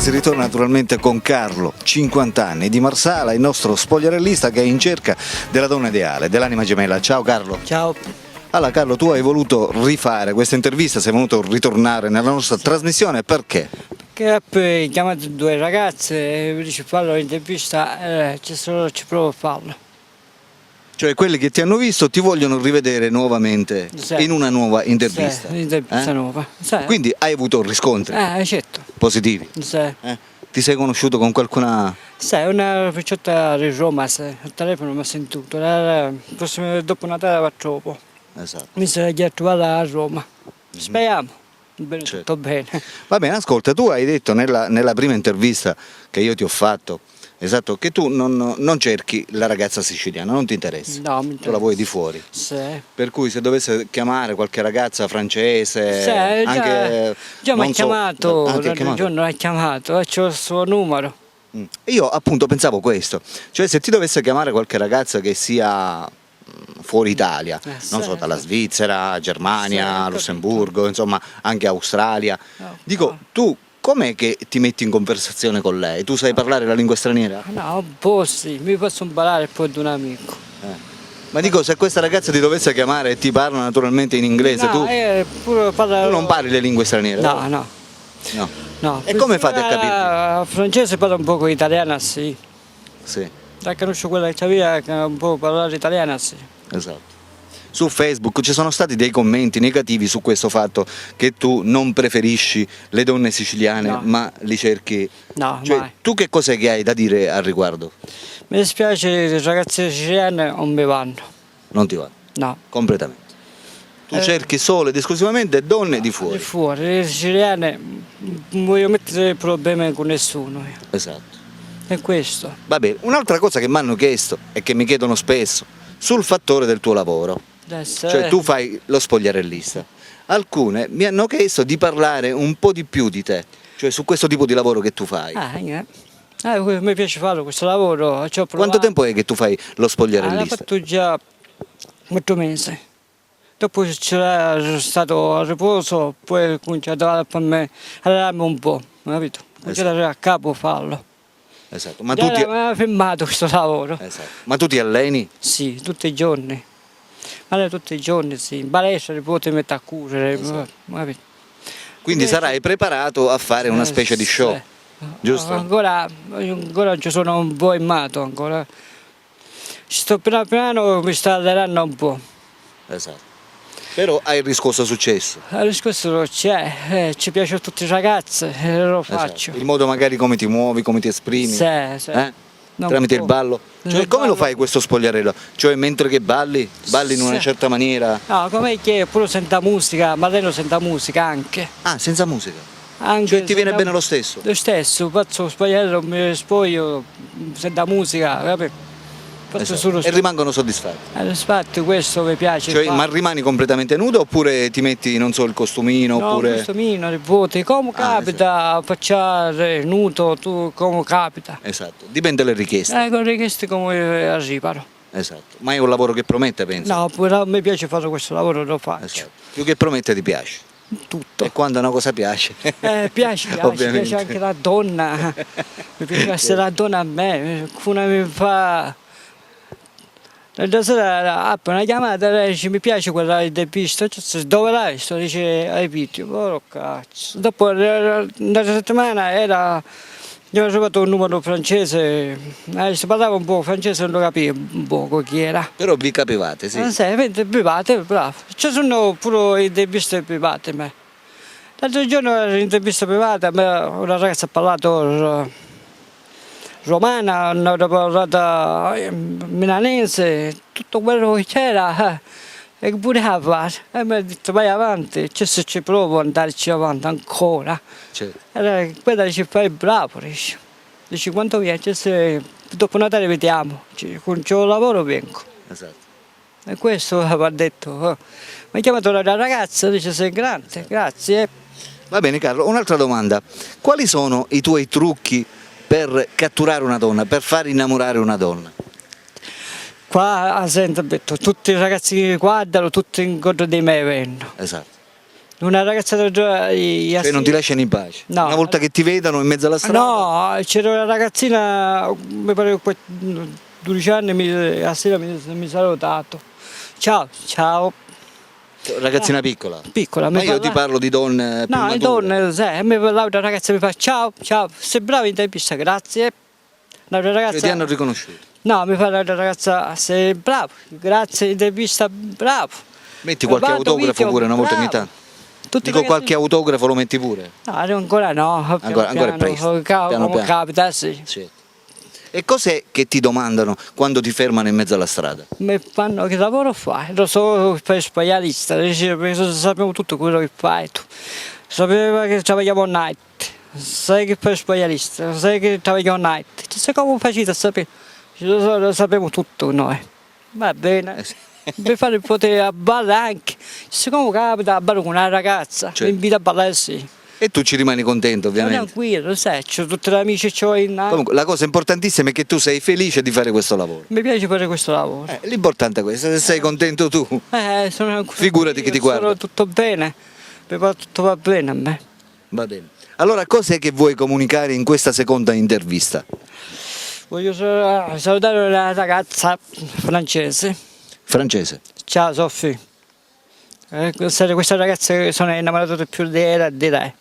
si ritorna naturalmente con Carlo, 50 anni, di Marsala, il nostro spogliarellista che è in cerca della donna ideale, dell'anima gemella. Ciao Carlo. Ciao. Allora Carlo, tu hai voluto rifare questa intervista, sei voluto ritornare nella nostra trasmissione, perché? Che poi chiamato due ragazze e mi dice farlo l'intervista, ci provo a farlo. Cioè quelli che ti hanno visto ti vogliono rivedere nuovamente Sì. in una nuova intervista. Sì, intervista nuova. Sì. Quindi hai avuto riscontri Certo. positivi. Sì. Ti sei conosciuto con qualcuna? Sì, una picciotta di Roma, sì. Il telefono mi ha sentito, dopo Natale va troppo. Esatto. Mi sarei già trovata a Roma. Speriamo. Bene, Certo. tutto bene. Va bene, ascolta, tu hai detto nella prima intervista che io ti ho fatto, esatto, che tu non cerchi la ragazza siciliana, non ti interessa. No, mi Tu la interessa. vuoi di fuori. Sì. Per cui se dovesse chiamare qualche ragazza francese, Sì, anche già mi ha non so, chiamato, anche l'altro giorno ha chiamato, c'ho il suo numero. Io appunto pensavo questo, cioè se ti dovesse chiamare qualche ragazza che sia fuori Italia, non so, dalla Svizzera, Germania, Sì, Lussemburgo, insomma anche Australia, No, dico, tu com'è che ti metti in conversazione con lei? Tu sai parlare la lingua straniera? No, un po' sì, mi posso imparare poi di un amico. Ma dico, se questa ragazza ti dovesse chiamare e ti parla naturalmente in inglese, No, pure tu non parli le lingue straniere? No, no, No. no. E come fate a capirvi? Francese parla un po' italiana, sì. Sì, La conosco quella che c'aveva che un po' parlare italiana, sì. esatto. Su Facebook ci sono stati dei commenti negativi su questo fatto che tu non preferisci le donne siciliane, No. ma li cerchi. No, Cioè, mai. tu che cos'è che hai da dire al riguardo? Mi dispiace, le ragazze siciliane non mi vanno. Non ti va, No. completamente. Tu cerchi solo ed esclusivamente donne di Di fuori. fuori, le siciliane non voglio mettere problemi con nessuno. Esatto. È questo. Va bene, un'altra cosa che mi hanno chiesto e che mi chiedono spesso, sul fattore del tuo lavoro. Cioè tu fai lo spogliarellista. Alcune mi hanno chiesto di parlare un po' di più di te, cioè su questo tipo di lavoro che tu fai. Mi piace fare questo lavoro. Ci ho Quanto provato. tempo è che tu fai lo L'ho spogliarellista? fatto già 8 mesi. Dopo c'era stato a riposo, poi ho cominciato a farmi allenarmi un po', capito? Ho cominciato a capo a farlo. Esatto. Ma Già tu ti... mi ha fermato questo lavoro. Esatto. Ma tu ti alleni? Sì, tutti i giorni. Ma tutti i giorni, sì. In palestra poi ti metti a cucere, Esatto. capito? Quindi Invece- sarai preparato a fare una specie di show, sì. giusto? Ancora ci sono un po' in mato ancora. Sto piano piano mi sto allenando un po'. Esatto. Però hai riscosso successo. La risposta c'è, ci piace a tutti i ragazzi, lo faccio. Esatto. Il modo magari come ti muovi, come ti esprimi. Sì, sì. Non Tramite il può. ballo. Cioè, Il come lo ballo- fai questo spogliarello? Cioè mentre che balli in una Sì. certa maniera? No, come che pure senta musica, ma lei non senta musica anche. Ah, senza musica. Anche Cioè ti viene senta- bene lo stesso? Lo stesso, faccio spogliarello, mi spoglio, senta musica, capito? Faccio Esatto. solo E rimangono soddisfatti. infatti questo mi piace. Cioè, fare. ma rimani completamente nudo oppure ti metti, non so, il costumino No, oppure... questo mino, le voti, come capita, facciare nudo, tu come capita. Esatto, dipende dalle richieste. Con richieste come arrivano. Esatto. Ma è un lavoro che promette, penso. No, però mi piace fare questo lavoro, lo faccio. Esatto. Più che promette ti piace. Tutto. E quando una cosa piace. Piace, Ovviamente. piace anche la donna. Mi piace essere la donna a me. Una mi fa. L'altra sera appena chiamata lei dice mi piace quella intervista, dove l'hai? Sto dice ai video, oh cazzo. Dopo una settimana era. Gli avevo trovato un numero francese, si parlava un po' francese, non lo capivo un po' chi era. Però vi capivate, sì. Sì, private, bravo. Ci sono pure interviste private. L'altro giorno l'intervista privata, una ragazza ha parlato romana, hanno parlato milanese, tutto quello che c'era. E che pure a fare? E mi ha detto vai avanti, ci provo ad andarci avanti ancora. Certo. Allora, quella dice fai bravo, dice quanto viene, se dopo Natale vediamo, con il lavoro vengo. Esatto. E questo mi ha detto, mi ha chiamato la ragazza, dice sei grande, grazie. Va bene Carlo, un'altra domanda. Quali sono i tuoi trucchi per catturare una donna, per far innamorare una donna? Qua sento, ho detto, tutti i ragazzi che guardano, tutti in conto di me vengono. Esatto. Una ragazza Cioè non ti lasciano in pace? No. Una volta che ti vedono in mezzo alla strada? No, c'era una ragazzina, mi pare che 12 anni, a sera mi salutato. Ciao, ciao. Ragazzina piccola? Piccola. Ma io ti parlo di donne più no, mature. donne, la ragazza mi fa ciao, ciao, sei brava in intervista, grazie. La ragazza, Cioè, ti hanno riconosciuto? No, mi fa la ragazza, sei bravo, grazie, intervista, bravo. Metti qualche autografo pure una volta ogni tanto? Dico qualche autografo lo metti pure? No, ancora no, ancora è presto. Piano come capita, sì. E cos'è che ti domandano quando ti fermano in mezzo alla strada? Mi fanno che lavoro fai? Lo so, fai specialista, sappiamo tutto quello che fai tu. Sapeva che lavoriamo a night, sai che fai specialista, sai che lavoriamo a night. Sai come facete a sapere? Lo sappiamo tutto noi. Va bene. Per fare il potere a ballare anche. Siccome capita a ballare con una ragazza, mi invita a ballare sì. E tu ci rimani contento, ovviamente. Tranquillo, sai, c'ho tutti gli amici che ho in Comunque, la cosa importantissima è che tu sei felice di fare questo lavoro. Mi piace fare questo lavoro. L'importante è questo, se sei contento tu. Sono Figurati che ti guarda. Sono tutto bene, tutto va bene a me. Va bene. Allora, cos'è che vuoi comunicare in questa seconda intervista? Voglio salutare una ragazza francese. Francese? Ciao Sofì. Questa ragazza che sono innamorato di più di lei.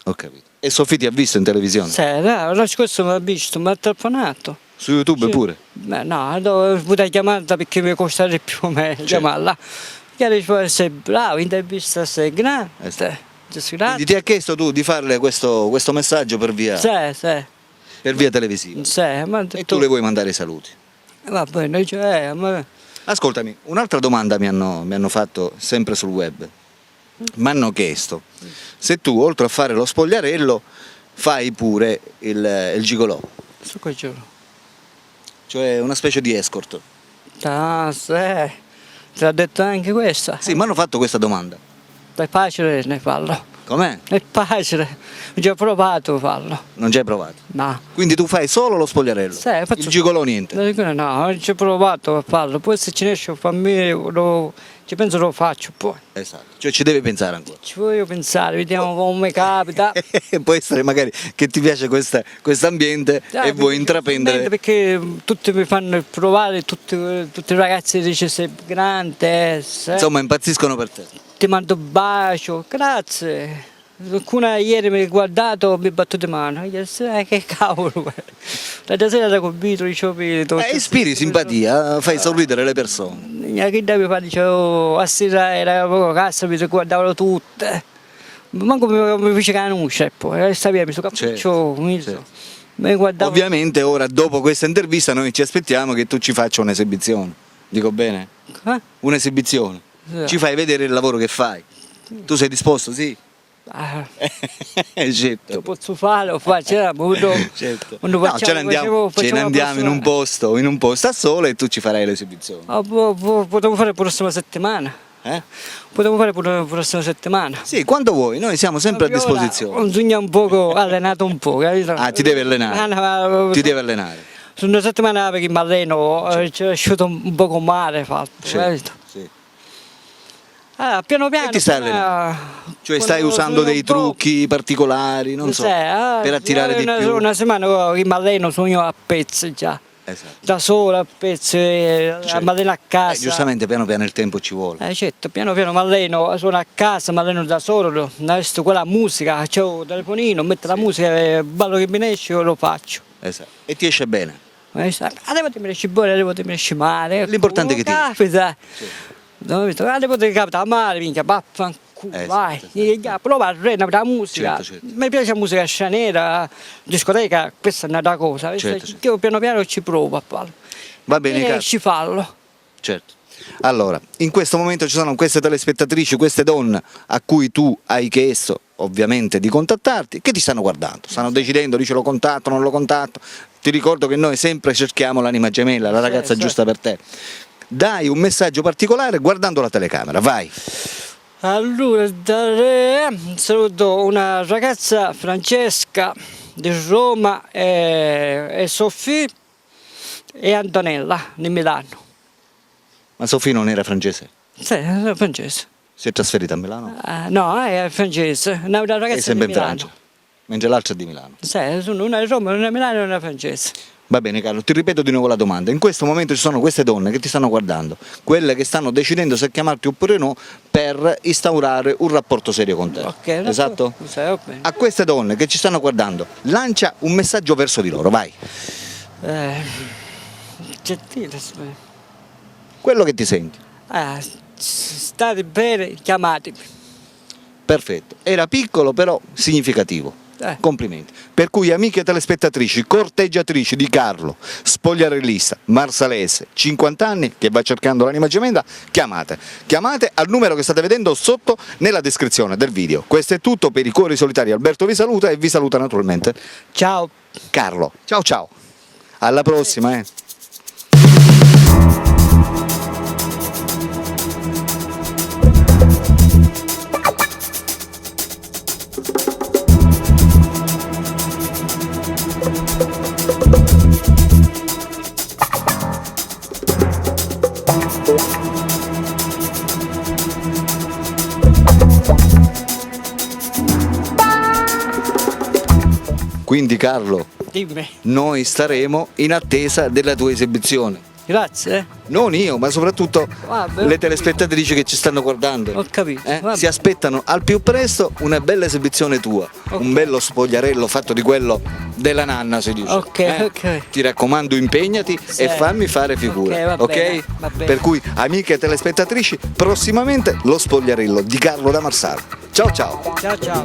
Ho capito. E Sofì ti ha visto in televisione? Sì, l'anno scorso mi ha visto, mi ha telefonato. Su YouTube pure? Beh, no, ho avuto chiamata perché mi costa di più me chiamarla. Che dice, sei bravo, intervista sei grande. Quindi ti ha chiesto tu di farle questo messaggio per via, per via televisiva? Sì, e tu le vuoi mandare i saluti? Va bene, Ascoltami, un'altra domanda mi hanno fatto sempre sul web. Mi hanno chiesto se tu, oltre a fare lo spogliarello, fai pure il gigolò. Su che giuro? Cioè una specie di escort. Ah, sì. Ti ha detto anche questa? Sì, mi hanno fatto questa domanda. È facile ne farlo. Com'è? È facile, ho già provato a farlo. Non ci hai provato? No. Quindi tu fai solo lo spogliarello? Sì, il gigolò niente? No, ho già provato a farlo, poi se ce ne esce ci penso lo faccio poi. Esatto, cioè ci devi pensare ancora. Ci voglio pensare, vediamo come capita. Può essere magari che ti piace questo ambiente e vuoi intraprendere. Perché tutti mi fanno provare, tutti i ragazzi dicono sei grande. Insomma impazziscono per te. Ti mando un bacio, grazie. Qualcuna ieri mi ha guardato e mi ha battuto di mano. Io che cavolo. La sera da convinto i cioppi. Ispiri simpatia, fai sorridere le persone. Che mi fa, dicevo, a sera era poco a casa, mi guardavano tutte. Manco mi fece canuscia, poi via, mi sono cappuccio, mi guardavo. Ovviamente ora, dopo questa intervista, noi ci aspettiamo che tu ci faccia un'esibizione. Dico bene? Un'esibizione. Ci fai vedere il lavoro che fai. Tu sei disposto, sì? Certo. Lo posso fare, lo faccio, certo. No, ce ne andiamo in un posto a solo e tu ci farai l'esibizione. Potevo fare la prossima settimana. Potevo fare pure la prossima settimana. Sì, quando vuoi, noi siamo sempre a disposizione. Bisogna un poco allenato un po', capito? Ti devi allenare. Ti devi allenare. Su una settimana perché mi alleno, c'è asciutto un po' mare fatto, capito? Sì. Piano piano. E ti stai allenando? Cioè stai usando dei trucchi particolari, non so, per attirare di più? Una settimana che mi alleno sono a pezzi già. Esatto. Da solo a pezzi, mi alleno a casa. Giustamente piano piano il tempo ci vuole. Certo, piano piano mi alleno, sono a casa, mi alleno da solo, adesso quella musica, c'ho il telefonino, metto la musica, ballo che mi esce, io lo faccio. Esatto. E ti esce bene? Esatto. Adesso mi esce buono, adesso mi esce male. L'importante è che ti capita. Adesso ti capita male, minchia, vaffanculo, vai. Prova a rendere la musica. Certo. Mi piace la musica scianera, discoteca, questa è un'altra cosa. Certo. Io piano piano ci provo a farlo. Va bene, e ci fallo. Certo. Allora, in questo momento ci sono queste telespettatrici, queste donne a cui tu hai chiesto ovviamente di contattarti, che ti stanno guardando, stanno decidendo, dice lo contatto, non lo contatto. Ti ricordo che noi sempre cerchiamo l'anima gemella, la ragazza giusta per te. Dai un messaggio particolare guardando la telecamera, vai. Allora, saluto una ragazza Francesca di Roma e Sofì e Antonella di Milano. Ma Sofì non era francese? Sì, era francese. Si è trasferita a Milano? No, è francese, una ragazza È sempre di in Milano. Francia, mentre l'altra è di Milano. Sì, sono una di Roma, una di Milano e una francese. Va bene Carlo, ti ripeto di nuovo la domanda. In questo momento ci sono queste donne che ti stanno guardando, quelle che stanno decidendo se chiamarti oppure no per instaurare un rapporto serio con te. Ok, esatto? Sì, va bene. A queste donne che ci stanno guardando, lancia un messaggio verso di loro, vai. Gentile, Quello che ti senti. state bene, chiamatemi. Perfetto. Era piccolo però significativo. Complimenti. Per cui amiche telespettatrici, corteggiatrici di Carlo, spogliarellista, marsalese, 50 anni, che va cercando l'anima gemella, chiamate al numero che state vedendo sotto nella descrizione del video. Questo è tutto per i cuori solitari. Alberto vi saluta e vi saluta naturalmente Ciao. Carlo. Ciao ciao. Alla prossima. Quindi Carlo, Dimmi. noi staremo in attesa della tua esibizione. Grazie. Non io, ma soprattutto Vabbè. le telespettatrici che ci stanno guardando. Ho capito. Vabbè. Si aspettano al più presto una bella esibizione tua, un bello spogliarello fatto di quello della nanna, si dice. Ok. Ti raccomando, impegnati e fammi fare figura. Ok, va bene. Per cui, amiche telespettatrici, prossimamente lo spogliarello di Carlo da Marsala. Ciao ciao. Ciao.